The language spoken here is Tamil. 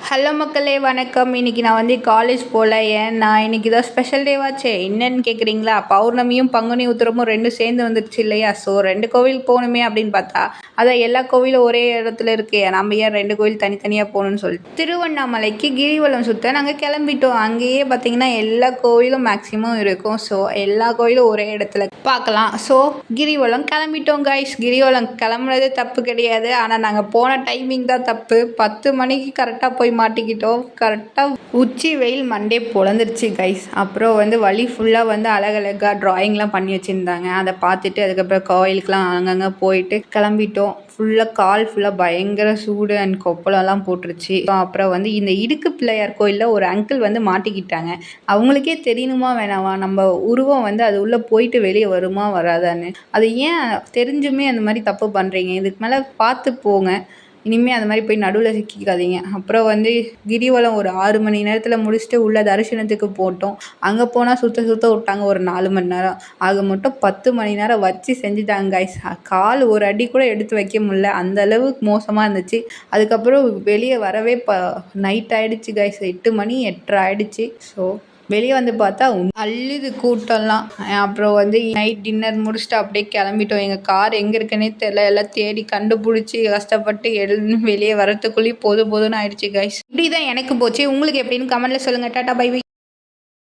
ஹலோ மக்களே வணக்கம். இன்னைக்கு நான் வந்து காலேஜ் போகல. ஏன்னா இன்னைக்கு தான் ஸ்பெஷல் டேவாச்சே. என்னன்னு கேட்குறீங்களா? பௌர்ணமியும் பங்குனி உத்திரமும் ரெண்டும் சேர்ந்து வந்துருச்சு இல்லையா? ஸோ 2 கோவில் போகணுமே அப்படின்னு பார்த்தா, அதான் எல்லா கோவிலும் ஒரே இடத்துல இருக்கே. நம்ம ஏன் 2 கோவில் தனித்தனியாக போகணும்னு சொல்லிட்டு திருவண்ணாமலைக்கு கிரிவலம் சுத்த நாங்கள் கிளம்பிட்டோம். அங்கேயே பார்த்தீங்கன்னா எல்லா கோவிலும் மேக்ஸிமம் இருக்கும். ஸோ எல்லா கோவிலும் ஒரே இடத்துல பார்க்கலாம். ஸோ கிரிவலம் கிளம்பிட்டோம் கைஸ். கிரிவலம் கிளம்புனது தப்பு கிடையாது. ஆனால் நாங்கள் போன டைமிங் தான் தப்பு. 10 மணிக்கு கரெக்டாக போய் மாட்டிக்கிட்டோம். கரெக்டாக உச்சி வெயில் மண்டே பொழந்துருச்சு கைஸ். அப்புறம் வந்து வழி ஃபுல்லாக வந்து அழகழகாக ட்ராயிங்லாம் பண்ணி வச்சுருந்தாங்க. அதை பார்த்துட்டு அதுக்கப்புறம் கோயிலுக்கெலாம் அங்கங்கே போயிட்டு கிளம்பிட்டோம். ஃபுல்லாக கால் ஃபுல்லாக பயங்கர சூடு அண்ட் கொப்பளம்லாம் போட்டுருச்சு. அப்புறம் வந்து இந்த இடுக்கு பிள்ளையார் கோயிலில் ஒரு அங்கிள் வந்து மாட்டிக்கிட்டாங்க. அவங்களுக்கே தெரியணுமா வேணாமா நம்ம உருவம் வந்து அது உள்ளே போயிட்டு வெளியே வருமா வராதான்னு? அது ஏன் தெரிஞ்சுமே அந்த மாதிரி தப்பு பண்ணுறீங்க? இதுக்கு மேலே பார்த்து போங்க. இனிமேல் அந்த மாதிரி போய் நடுவில் சிக்கிக்காதீங்க. அப்புறம் வந்து கிரிவலம் ஒரு 6 மணி நேரத்தில் முடிச்சுட்டு உள்ள தரிசனத்துக்கு போட்டோம். அங்கே போனால் சுத்த விட்டாங்க ஒரு 4 மணி நேரம். ஆக மட்டும் 10 மணி நேரம் வச்சு செஞ்சுட்டாங்க கைஸ். கால் ஒரு அடி கூட எடுத்து வைக்க முடியல, அந்த அளவுக்கு மோசமாக இருந்துச்சு. அதுக்கப்புறம் வெளியே வரவே நைட் ஆகிடுச்சு கைஸ். 8 மணி 8:30 ஆகிடுச்சு. ஸோ வெளியே வந்து பார்த்தா அள்ளுது கூட்டம்லாம். அப்புறம் வந்து நைட் டின்னர் முடிச்சுட்டு அப்படியே கிளம்பிட்டோம். எங்கள் கார் எங்கே இருக்குன்னே தெரில. எல்லாம் தேடி கண்டுபிடிச்சி கஷ்டப்பட்டு வெளியே வரத்துக்குள்ளேயும் போதும்னு ஆயிடுச்சு கைஸ். இப்படி தான் எனக்கு போச்சு. உங்களுக்கு எப்படின்னு கமெண்ட்டில் சொல்லுங்கள். Tata bye by.